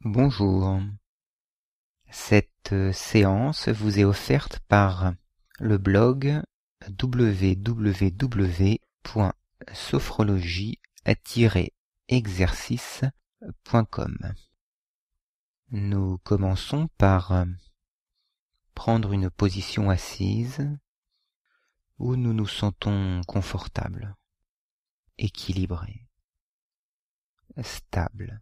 Bonjour. Cette séance vous est offerte par le blog www.sophrologie-exercice.com. Nous commençons par prendre une position assise où nous nous sentons confortables, équilibrés, stables.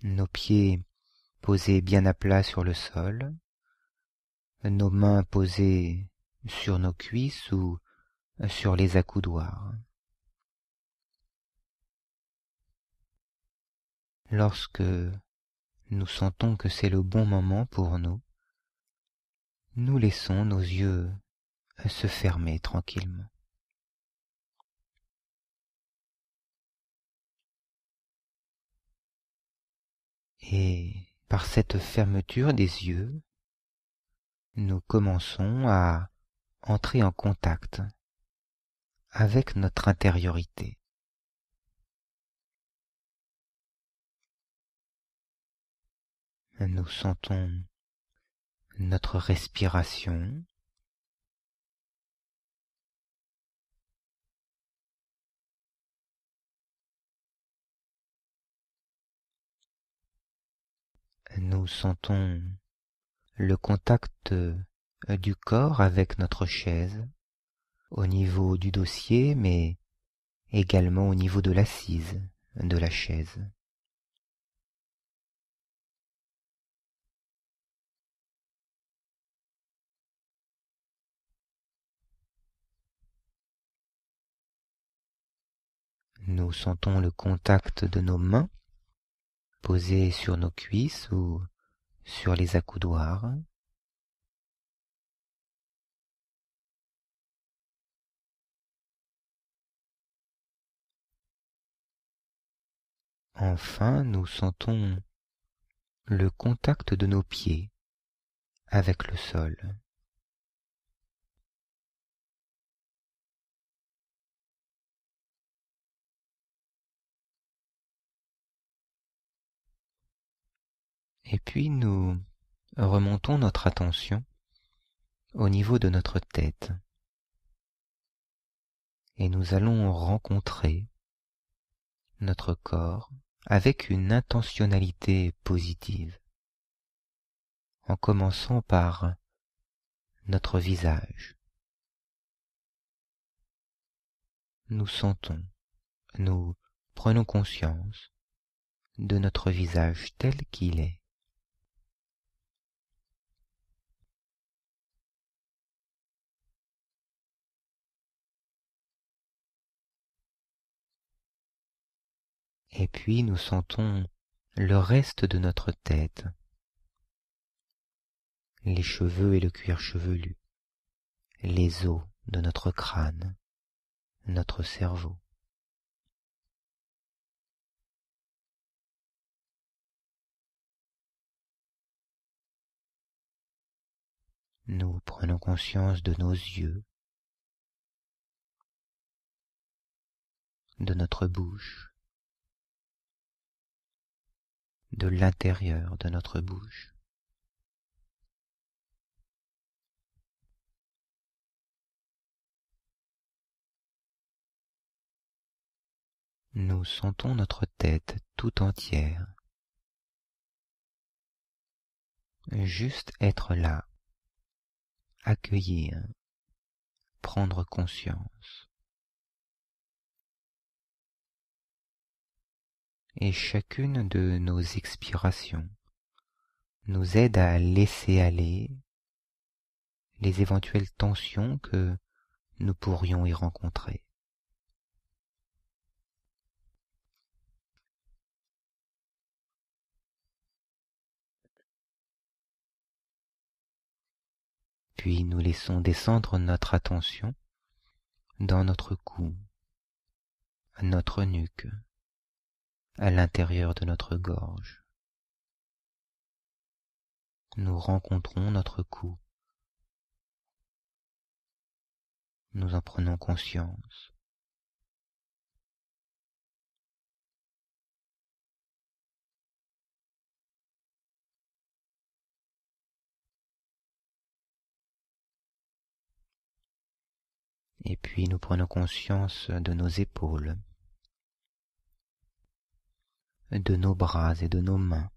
Nos pieds posés bien à plat sur le sol, nos mains posées sur nos cuisses ou sur les accoudoirs. Lorsque nous sentons que c'est le bon moment pour nous, nous laissons nos yeux se fermer tranquillement. Et par cette fermeture des yeux, nous commençons à entrer en contact avec notre intériorité. Nous sentons notre respiration, nous sentons le contact du corps avec notre chaise, au niveau du dossier, mais également au niveau de l'assise de la chaise. Nous sentons le contact de nos mains posées sur nos cuisses ou sur les accoudoirs. Enfin, nous sentons le contact de nos pieds avec le sol. Et puis nous remontons notre attention au niveau de notre tête et nous allons rencontrer notre corps avec une intentionnalité positive, en commençant par notre visage. Nous sentons, nous prenons conscience de notre visage tel qu'il est. Et puis nous sentons le reste de notre tête, les cheveux et le cuir chevelu, les os de notre crâne, notre cerveau. Nous prenons conscience de nos yeux, de notre bouche, de l'intérieur de notre bouche. Nous sentons notre tête tout entière, juste être là, accueillir, prendre conscience. Et chacune de nos expirations nous aide à laisser aller les éventuelles tensions que nous pourrions y rencontrer. Puis nous laissons descendre notre attention dans notre cou, à notre nuque, à l'intérieur de notre gorge. Nous rencontrons notre cou. Nous en prenons conscience. Et puis nous prenons conscience de nos épaules, de nos bras et de nos mains.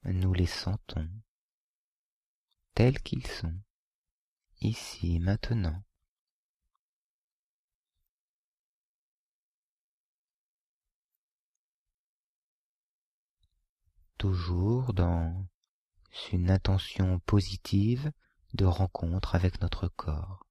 Nous les sentons tels qu'ils sont, ici, maintenant. Toujours dans une intention positive de rencontre avec notre corps.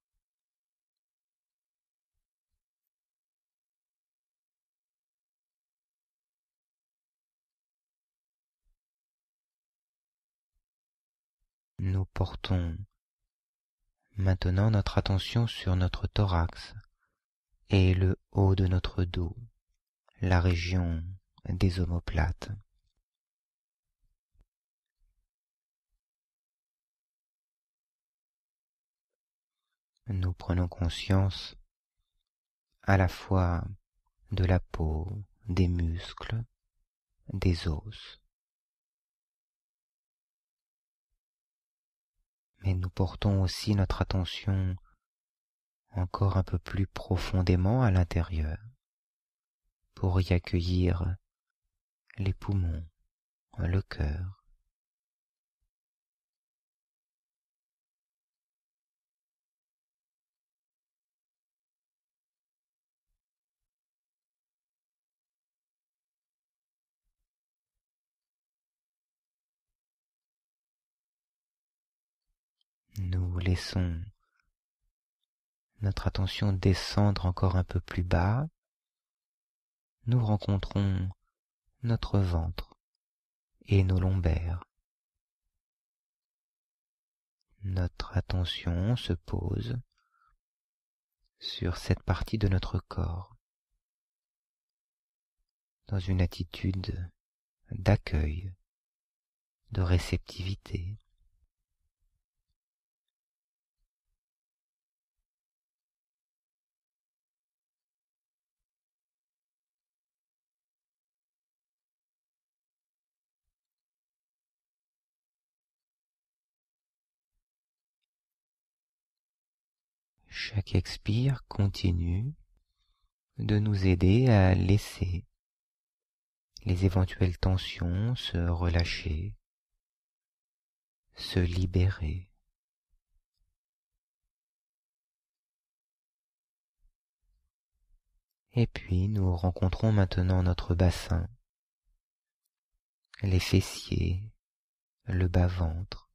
Nous portons maintenant notre attention sur notre thorax et le haut de notre dos, la région des omoplates. Nous prenons conscience à la fois de la peau, des muscles, des os. Mais nous portons aussi notre attention encore un peu plus profondément à l'intérieur pour y accueillir les poumons, le cœur. Nous laissons notre attention descendre encore un peu plus bas. Nous rencontrons notre ventre et nos lombaires. Notre attention se pose sur cette partie de notre corps dans une attitude d'accueil, de réceptivité. Chaque expire continue de nous aider à laisser les éventuelles tensions se relâcher, se libérer. Et puis nous rencontrons maintenant notre bassin, les fessiers, le bas-ventre,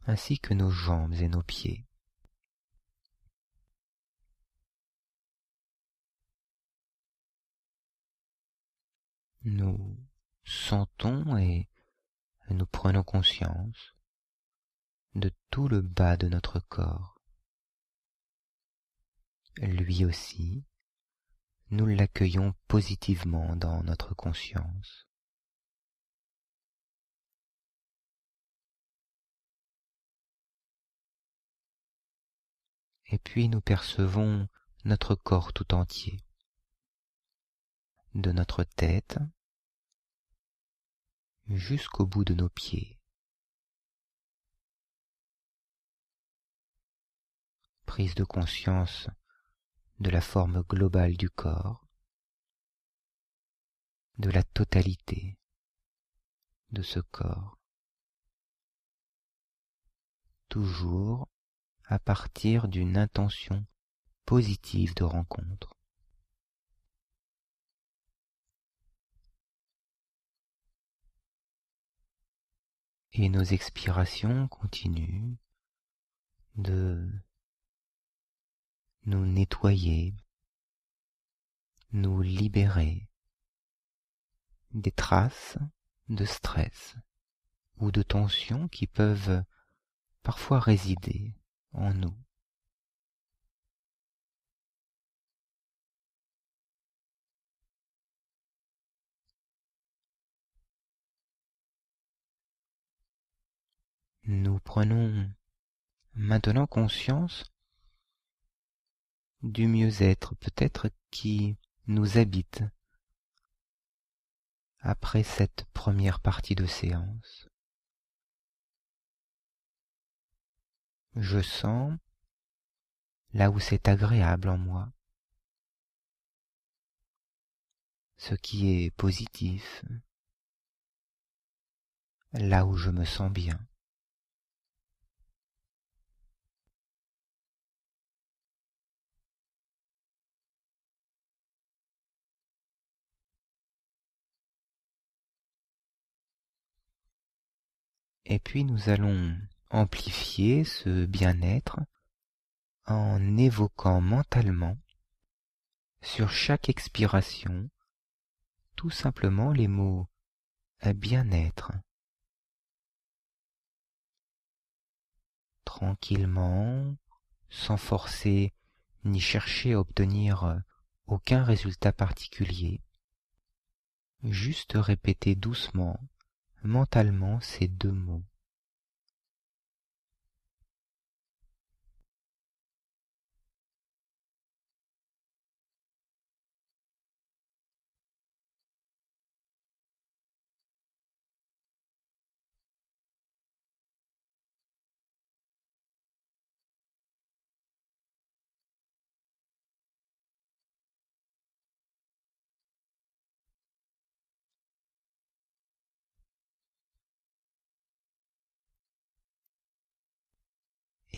ainsi que nos jambes et nos pieds. Nous sentons et nous prenons conscience de tout le bas de notre corps. Lui aussi, nous l'accueillons positivement dans notre conscience. Et puis nous percevons notre corps tout entier, de notre tête jusqu'au bout de nos pieds. Prise de conscience de la forme globale du corps, de la totalité de ce corps, toujours à partir d'une intention positive de rencontre. Et nos expirations continuent de nous nettoyer, nous libérer des traces de stress ou de tension qui peuvent parfois résider en nous. Nous prenons maintenant conscience du mieux-être peut-être qui nous habite après cette première partie de séance. je sens là où c'est agréable en moi, ce qui est positif, là où je me sens bien. Et puis nous allons amplifier ce bien-être en évoquant mentalement sur chaque expiration tout simplement les mots bien-être, tranquillement, sans forcer ni chercher à obtenir aucun résultat particulier, juste répéter doucement, mentalement ces deux mots.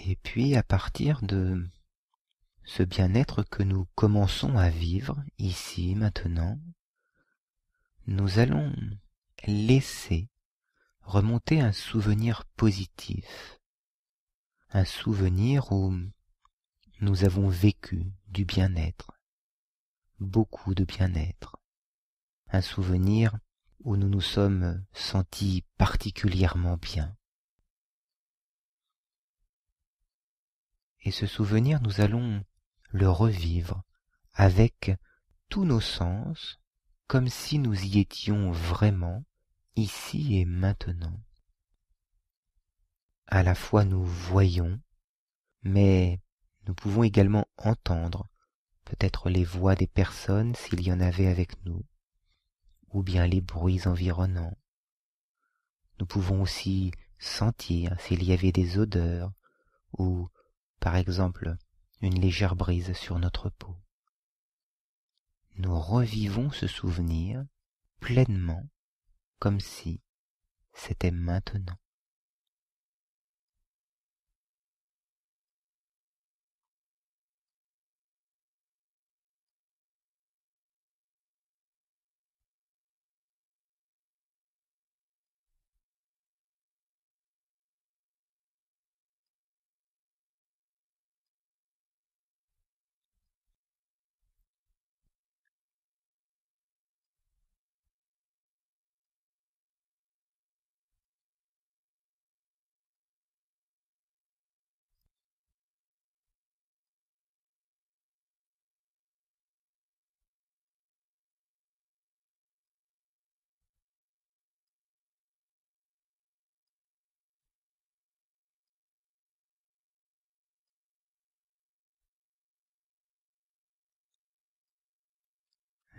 Et puis à partir de ce bien-être que nous commençons à vivre ici, maintenant, nous allons laisser remonter un souvenir positif, un souvenir où nous avons vécu du bien-être, beaucoup de bien-être, un souvenir où nous nous sommes sentis particulièrement bien. Et ce souvenir, nous allons le revivre avec tous nos sens, comme si nous y étions vraiment, ici et maintenant. À la fois nous voyons, mais nous pouvons également entendre peut-être les voix des personnes s'il y en avait avec nous, ou bien les bruits environnants. Nous pouvons aussi sentir s'il y avait des odeurs, ou par exemple une légère brise sur notre peau. Nous revivons ce souvenir pleinement, comme si c'était maintenant.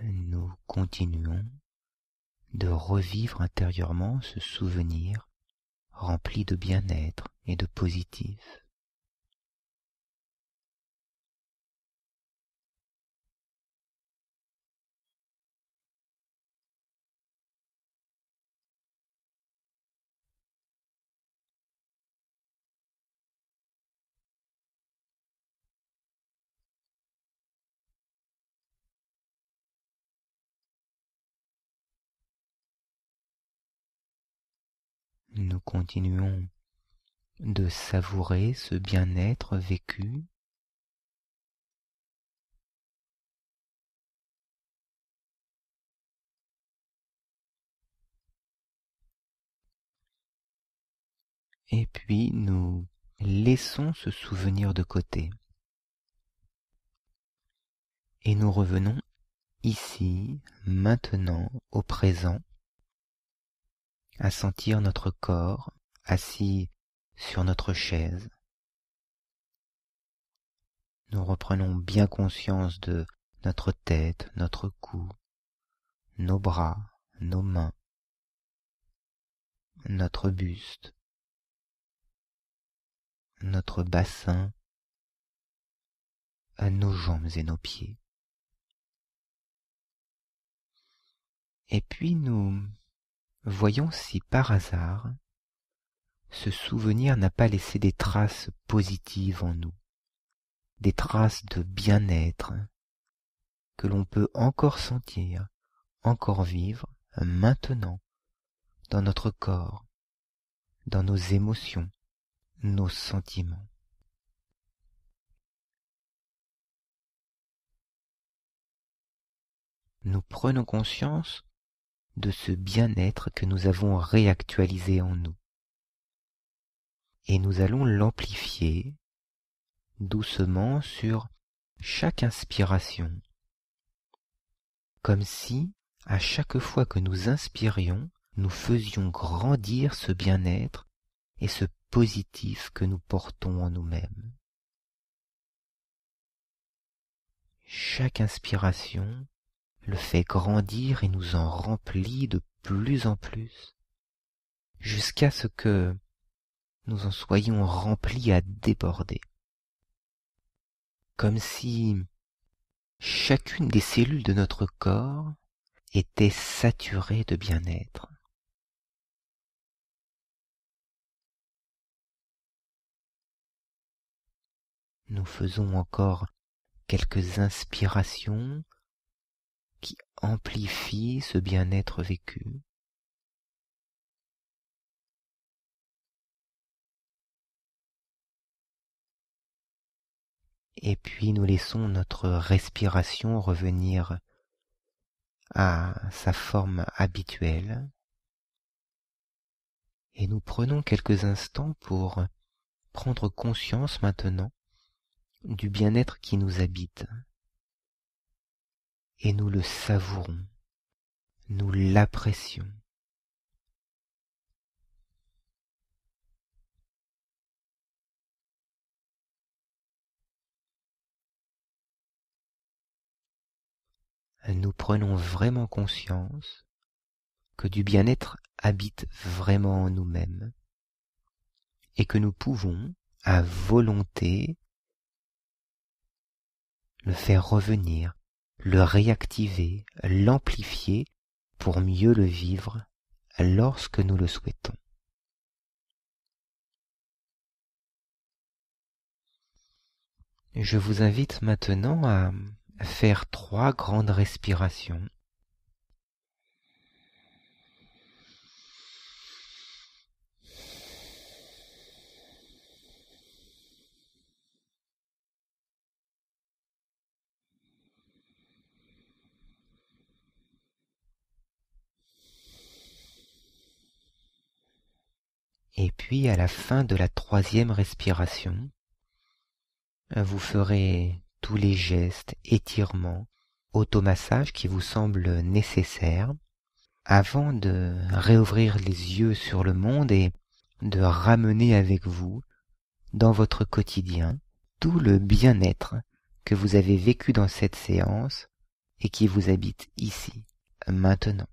Nous continuons de revivre intérieurement ce souvenir rempli de bien-être et de positif. Nous continuons de savourer ce bien-être vécu et puis nous laissons ce souvenir de côté et nous revenons ici, maintenant, au présent, à sentir notre corps assis sur notre chaise. Nous reprenons bien conscience de notre tête, notre cou, nos bras, nos mains, notre buste, notre bassin, nos jambes et nos pieds. Et puis nous voyons si par hasard ce souvenir n'a pas laissé des traces positives en nous, des traces de bien-être que l'on peut encore sentir, encore vivre maintenant dans notre corps, dans nos émotions, nos sentiments. Nous prenons conscience de ce bien-être que nous avons réactualisé en nous. Et nous allons l'amplifier doucement sur chaque inspiration, comme si, à chaque fois que nous inspirions, nous faisions grandir ce bien-être et ce positif que nous portons en nous-mêmes. Chaque inspiration le fait grandir et nous en remplit de plus en plus, jusqu'à ce que nous en soyons remplis à déborder, comme si chacune des cellules de notre corps était saturée de bien-être. Nous faisons encore quelques inspirations qui amplifient ce bien-être vécu. Et puis nous laissons notre respiration revenir à sa forme habituelle. Et nous prenons quelques instants pour prendre conscience maintenant du bien-être qui nous habite. Et nous le savourons, nous l'apprécions. Nous prenons vraiment conscience que du bien-être habite vraiment en nous-mêmes et que nous pouvons, à volonté, le faire revenir, le réactiver, l'amplifier pour mieux le vivre lorsque nous le souhaitons. Je vous invite maintenant à faire 3 grandes respirations. Et puis à la fin de la 3e respiration, vous ferez tous les gestes, étirements, automassages qui vous semblent nécessaires avant de réouvrir les yeux sur le monde et de ramener avec vous, dans votre quotidien, tout le bien-être que vous avez vécu dans cette séance et qui vous habite ici, maintenant.